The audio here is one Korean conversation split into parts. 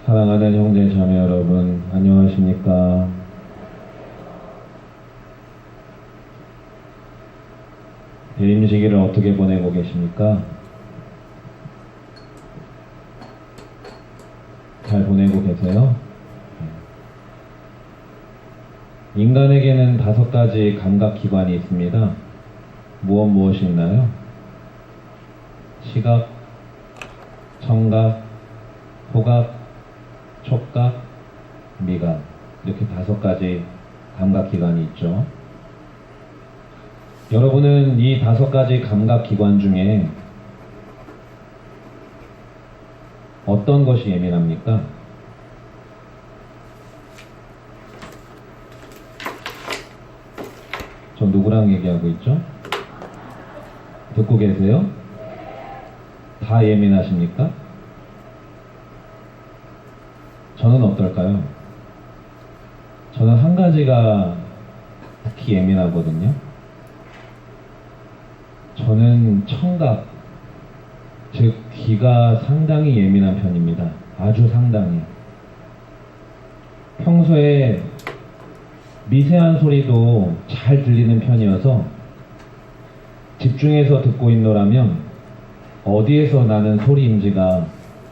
사랑하는 형제 자매 여러분, 안녕하십니까? 대임 시기를 어떻게 보내고 계십니까? 잘 보내고 계세요? 인간에게는 5가지 감각기관이 있습니다. 무엇이 있나요? 시각, 청각, 후각, 촉각, 미각, 이렇게 5가지 감각기관이 있죠. 여러분은 이 5가지 감각기관 중에 어떤 것이 예민합니까? 저 누구랑 얘기하고 있죠? 듣고 계세요? 다 예민하십니까? 저는 어떨까요? 저는 한 가지가 특히 예민하거든요. 저는 청각, 즉 귀가 상당히 예민한 편입니다. 아주 상당히. 평소에 미세한 소리도 잘 들리는 편이어서 집중해서 듣고 있노라면 어디에서 나는 소리인지가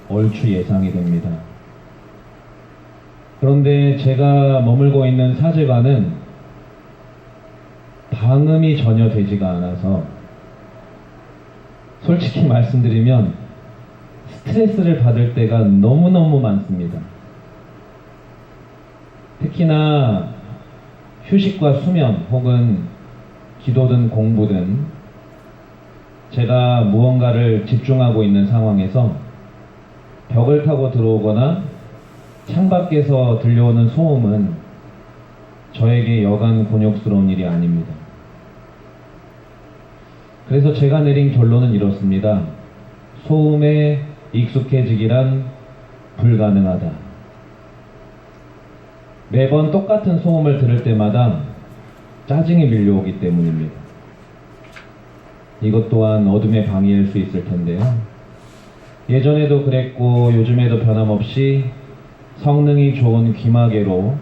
얼추 예상이 됩니다. 그런데 제가 머물고 있는 사제관은 방음이 전혀 되지가 않아서 솔직히 말씀드리면 스트레스를 받을 때가 너무너무 많습니다. 특히나 휴식과 수면 혹은 기도든 공부든 제가 무언가를 집중하고 있는 상황에서 벽을 타고 들어오거나 창밖에서 들려오는 소음은 저에게 여간 곤욕스러운 일이 아닙니다. 그래서 제가 내린 결론은 이렇습니다. 소음에 익숙해지기란 불가능하다. 매번 똑같은 소음을 들을 때마다 짜증이 밀려오기 때문입니다. 이것 또한 어둠의 방해일 수 있을 텐데요. 예전에도 그랬고 요즘에도 변함없이 성능이 좋은 귀마개로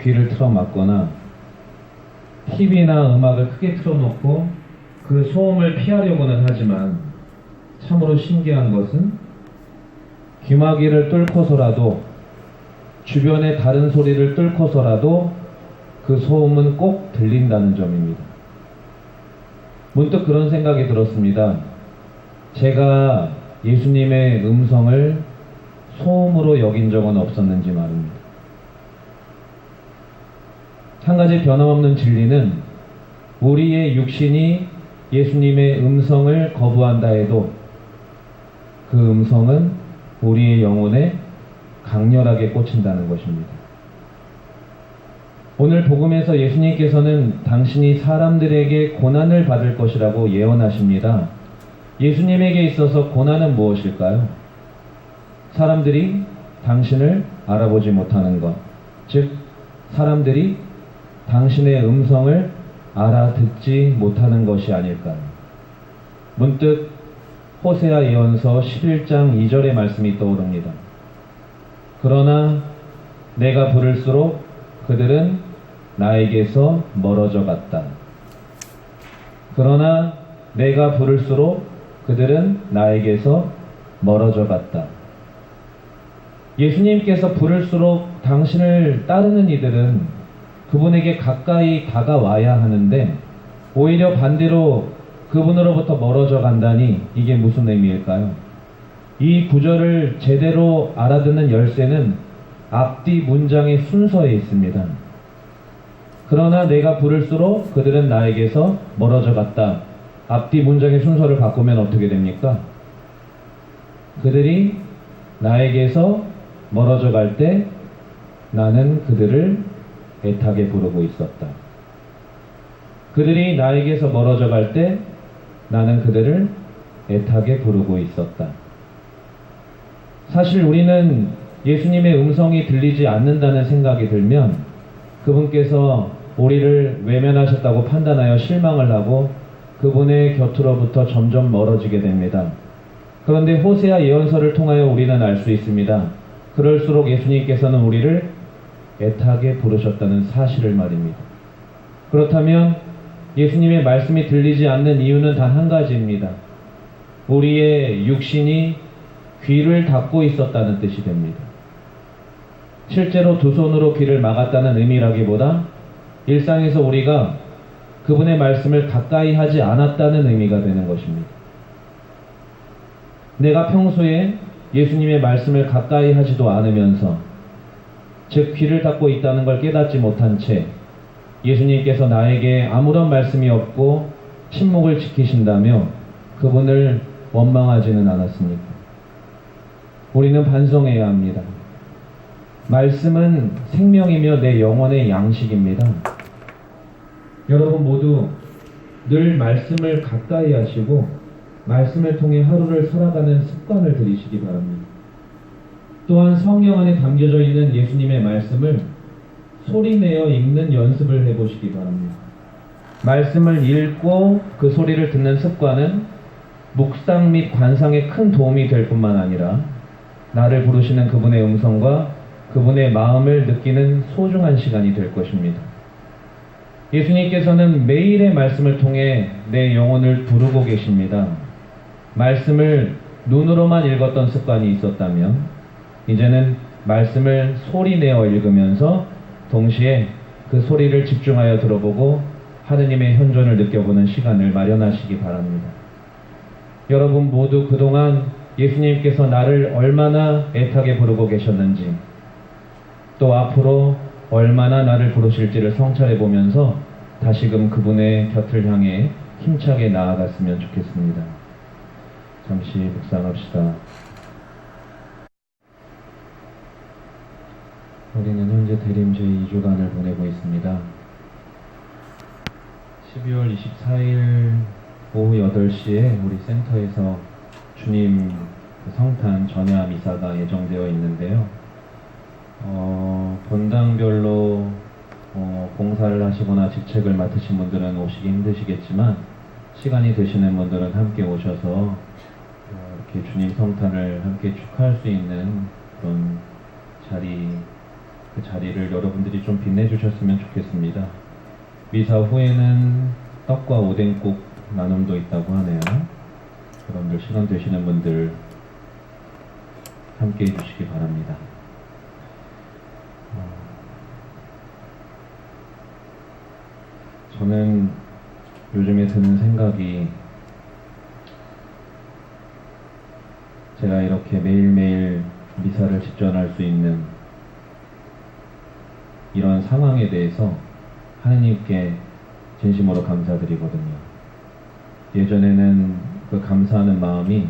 귀를 틀어막거나 TV나 음악을 크게 틀어놓고 그 소음을 피하려고는 하지만 참으로 신기한 것은 귀마개를 뚫고서라도 주변의 다른 소리를 뚫고서라도 그 소음은 꼭 들린다는 점입니다. 문득 그런 생각이 들었습니다. 제가 예수님의 음성을 소음으로 여긴 적은 없었는지 말입니다. 한 가지 변함없는 진리는 우리의 육신이 예수님의 음성을 거부한다 해도 그 음성은 우리의 영혼에 강렬하게 꽂힌다는 것입니다. 오늘 복음에서 예수님께서는 당신이 사람들에게 고난을 받을 것이라고 예언하십니다. 예수님에게 있어서 고난은 무엇일까요? 사람들이 당신을 알아보지 못하는 것, 즉 사람들이 당신의 음성을 알아듣지 못하는 것이 아닐까요? 문득 호세아 예언서 11장 2절의 말씀이 떠오릅니다. 그러나 내가 부를수록 그들은 나에게서 멀어져 갔다. 그러나 내가 부를수록 그들은 나에게서 멀어져 갔다. 예수님께서 부를수록 당신을 따르는 이들은 그분에게 가까이 다가와야 하는데 오히려 반대로 그분으로부터 멀어져 간다니 이게 무슨 의미일까요? 이 구절을 제대로 알아듣는 열쇠는 앞뒤 문장의 순서에 있습니다. 그러나 내가 부를수록 그들은 나에게서 멀어져 갔다. 앞뒤 문장의 순서를 바꾸면 어떻게 됩니까? 그들이 나에게서 멀어져 갈 때 나는 그들을 애타게 부르고 있었다. 그들이 나에게서 멀어져 갈 때 나는 그들을 애타게 부르고 있었다. 사실 우리는 예수님의 음성이 들리지 않는다는 생각이 들면 그분께서 우리를 외면하셨다고 판단하여 실망을 하고 그분의 곁으로부터 점점 멀어지게 됩니다. 그런데 호세아 예언서를 통하여 우리는 알 수 있습니다. 그럴수록 예수님께서는 우리를 애타게 부르셨다는 사실을 말입니다. 그렇다면 예수님의 말씀이 들리지 않는 이유는 단 한 가지입니다. 우리의 육신이 귀를 닫고 있었다는 뜻이 됩니다. 실제로 두 손으로 귀를 막았다는 의미라기보다 일상에서 우리가 그분의 말씀을 가까이 하지 않았다는 의미가 되는 것입니다. 내가 평소에 예수님의 말씀을 가까이 하지도 않으면서, 즉 귀를 닫고 있다는 걸 깨닫지 못한 채 예수님께서 나에게 아무런 말씀이 없고 침묵을 지키신다며 그분을 원망하지는 않았습니까? 우리는 반성해야 합니다. 말씀은 생명이며 내 영혼의 양식입니다. 여러분 모두 늘 말씀을 가까이 하시고 말씀을 통해 하루를 살아가는 습관을 들이시기 바랍니다. 또한 성경 안에 담겨져 있는 예수님의 말씀을 소리내어 읽는 연습을 해보시기 바랍니다. 말씀을 읽고 그 소리를 듣는 습관은 묵상 및 관상에 큰 도움이 될 뿐만 아니라 나를 부르시는 그분의 음성과 그분의 마음을 느끼는 소중한 시간이 될 것입니다. 예수님께서는 매일의 말씀을 통해 내 영혼을 부르고 계십니다. 말씀을 눈으로만 읽었던 습관이 있었다면 이제는 말씀을 소리내어 읽으면서 동시에 그 소리를 집중하여 들어보고 하느님의 현존을 느껴보는 시간을 마련하시기 바랍니다. 여러분 모두 그동안 예수님께서 나를 얼마나 애타게 부르고 계셨는지, 또 앞으로 얼마나 나를 부르실지를 성찰해 보면서 다시금 그분의 곁을 향해 힘차게 나아갔으면 좋겠습니다. 잠시 묵상합시다. 우리는 현재 대림 제2주간을 보내고 있습니다. 12월 24일 오후 8시에 우리 센터에서 주님 성탄 전야 미사가 예정되어 있는데요. 본당별로 봉사를 하시거나 직책을 맡으신 분들은 오시기 힘드시겠지만 시간이 되시는 분들은 함께 오셔서 이렇게 주님 성탄을 함께 축하할 수 있는 그런 그 자리를 여러분들이 좀 빛내주셨으면 좋겠습니다. 미사 후에는 떡과 오뎅국 나눔도 있다고 하네요. 여러분들 시간 되시는 분들 함께 해주시기 바랍니다. 저는 요즘에 드는 생각이, 제가 이렇게 매일매일 미사를 집전할 수 있는 이런 상황에 대해서 하느님께 진심으로 감사드리거든요. 예전에는 그 감사하는 마음이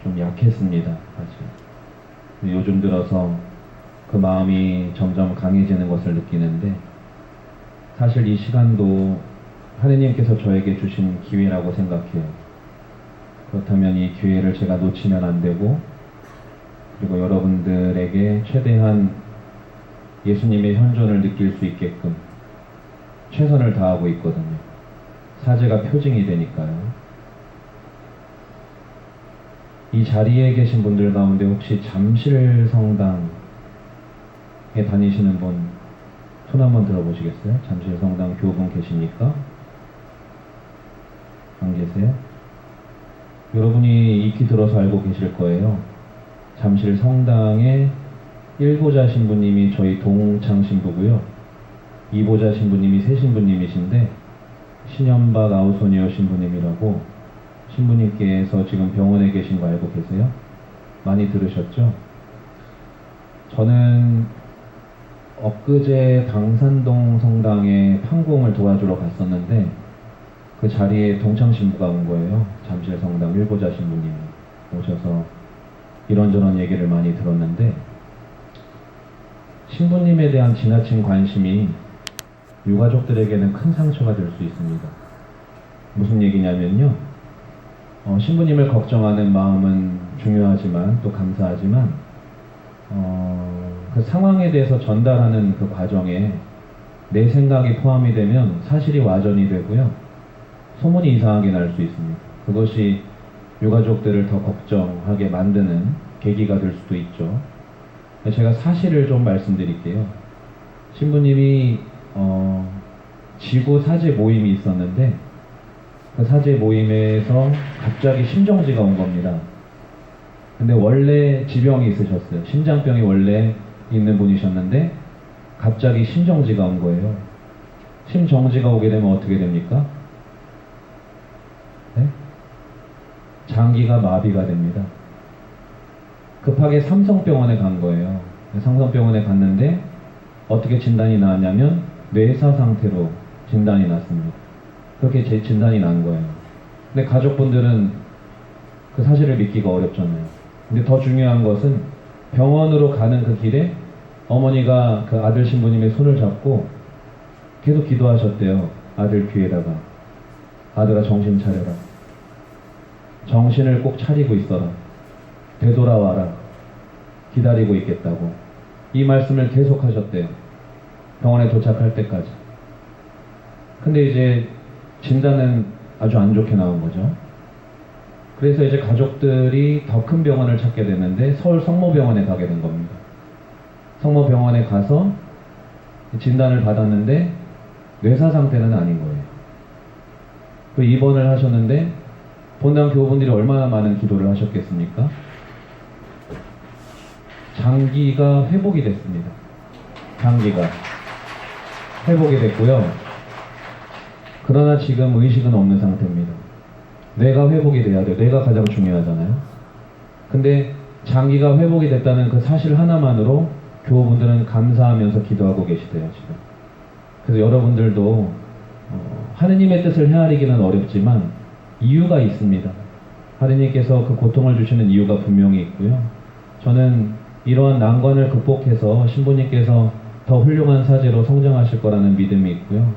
좀 약했습니다, 사실. 요즘 들어서 그 마음이 점점 강해지는 것을 느끼는데, 사실 이 시간도 하느님께서 저에게 주신 기회라고 생각해요. 그렇다면 이 기회를 제가 놓치면 안 되고, 그리고 여러분들에게 최대한 예수님의 현존을 느낄 수 있게끔 최선을 다하고 있거든요. 사제가 표징이 되니까요. 이 자리에 계신 분들 가운데 혹시 잠실 성당에 다니시는 분 손 한번 들어보시겠어요? 잠실 성당 교우분 계십니까? 안 계세요? 여러분이 익히 들어서 알고 계실 거예요. 잠실 성당의 1보자 신부님이 저희 동창 신부고요. 2보자 신부님이 새 신부님이신데, 신현박 아우소니어 신부님이라고, 신부님께서 지금 병원에 계신 거 알고 계세요? 많이 들으셨죠? 저는 엊그제 당산동 성당에 판공을 도와주러 갔었는데 그 자리에 동창 신부가 온 거예요. 잠실 성당 1보자 신부님이 오셔서 이런저런 얘기를 많이 들었는데, 신부님에 대한 지나친 관심이 유가족들에게는 큰 상처가 될 수 있습니다. 무슨 얘기냐면요, 신부님을 걱정하는 마음은 중요하지만 또 감사하지만 그 상황에 대해서 전달하는 그 과정에 내 생각이 포함이 되면 사실이 와전이 되고요, 소문이 이상하게 날 수 있습니다. 그것이 유가족들을 더 걱정하게 만드는 계기가 될 수도 있죠. 제가 사실을 좀 말씀드릴게요. 신부님이 지구 사제 모임이 있었는데 그 사제 모임에서 갑자기 심정지가 온 겁니다. 근데 원래 지병이 있으셨어요. 심장병이 원래 있는 분이셨는데 갑자기 심정지가 온 거예요. 심정지가 오게 되면 어떻게 됩니까? 네? 장기가 마비가 됩니다. 급하게 삼성병원에 간 거예요. 삼성병원에 갔는데 어떻게 진단이 나왔냐면 뇌사 상태로 진단이 났습니다. 그렇게 제 진단이 난 거예요. 근데 가족분들은 그 사실을 믿기가 어렵잖아요. 근데 더 중요한 것은 병원으로 가는 그 길에 어머니가 그 아들 신부님의 손을 잡고 계속 기도하셨대요. 아들 귀에다가. 아들아 정신 차려라. 정신을 꼭 차리고 있어라. 되돌아와라. 기다리고 있겠다고. 이 말씀을 계속 하셨대요. 병원에 도착할 때까지. 근데 이제 진단은 아주 안 좋게 나온 거죠. 그래서 이제 가족들이 더 큰 병원을 찾게 되는데 서울 성모병원에 가게 된 겁니다. 성모병원에 가서 진단을 받았는데 뇌사 상태는 아닌 거예요. 그 입원을 하셨는데 본당 교우분들이 얼마나 많은 기도를 하셨겠습니까? 장기가 회복이 됐습니다. 장기가 회복이 됐고요. 그러나 지금 의식은 없는 상태입니다. 뇌가 회복이 돼야 돼요. 뇌가 가장 중요하잖아요. 근데 장기가 회복이 됐다는 그 사실 하나만으로 교우분들은 감사하면서 기도하고 계시대요, 지금. 그래서 여러분들도 하느님의 뜻을 헤아리기는 어렵지만 이유가 있습니다. 하느님께서 그 고통을 주시는 이유가 분명히 있고요. 저는 이러한 난관을 극복해서 신부님께서 더 훌륭한 사제로 성장하실 거라는 믿음이 있고요.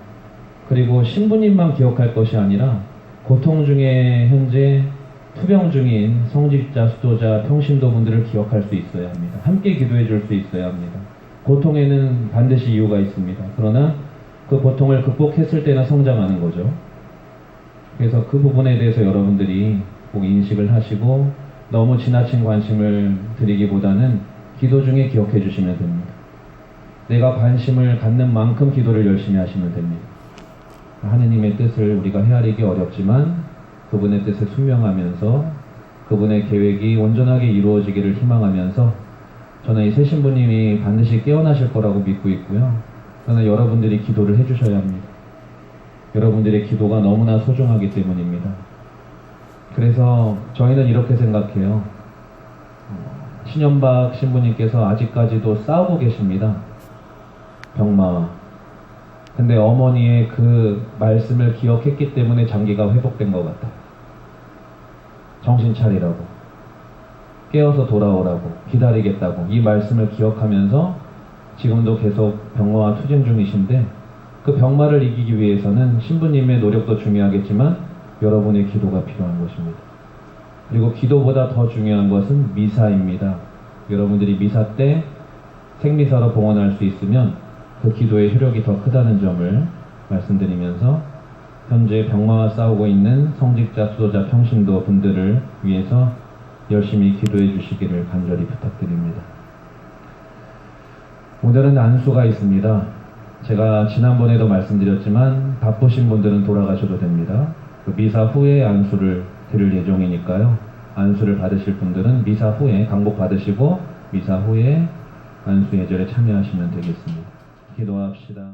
그리고 신부님만 기억할 것이 아니라 고통 중에 현재 투병 중인 성직자, 수도자, 평신도 분들을 기억할 수 있어야 합니다. 함께 기도해 줄 수 있어야 합니다. 고통에는 반드시 이유가 있습니다. 그러나 그 고통을 극복했을 때나 성장하는 거죠. 그래서 그 부분에 대해서 여러분들이 꼭 인식을 하시고 너무 지나친 관심을 드리기보다는 기도 중에 기억해 주시면 됩니다. 내가 관심을 갖는 만큼 기도를 열심히 하시면 됩니다. 하느님의 뜻을 우리가 헤아리기 어렵지만 그분의 뜻에 순명하면서 그분의 계획이 온전하게 이루어지기를 희망하면서 저는 이 새 신부님이 반드시 깨어나실 거라고 믿고 있고요. 그러나 여러분들이 기도를 해주셔야 합니다. 여러분들의 기도가 너무나 소중하기 때문입니다. 그래서 저희는 이렇게 생각해요. 신현박 신부님께서 아직까지도 싸우고 계십니다. 병마와. 근데 어머니의 그 말씀을 기억했기 때문에 장기가 회복된 것 같아요. 정신 차리라고. 깨어서 돌아오라고. 기다리겠다고. 이 말씀을 기억하면서 지금도 계속 병마와 투쟁 중이신데 그 병마를 이기기 위해서는 신부님의 노력도 중요하겠지만 여러분의 기도가 필요한 것입니다. 그리고 기도보다 더 중요한 것은 미사입니다. 여러분들이 미사 때 생미사로 봉헌할 수 있으면 그 기도의 효력이 더 크다는 점을 말씀드리면서 현재 병마와 싸우고 있는 성직자, 수도자, 평신도 분들을 위해서 열심히 기도해 주시기를 간절히 부탁드립니다. 오늘은 안수가 있습니다. 제가 지난번에도 말씀드렸지만 바쁘신 분들은 돌아가셔도 됩니다. 그 미사 후에 안수를 드릴 예정이니까요. 안수를 받으실 분들은 미사 후에 강복 받으시고 미사 후에 안수 예절에 참여하시면 되겠습니다. 기도합시다.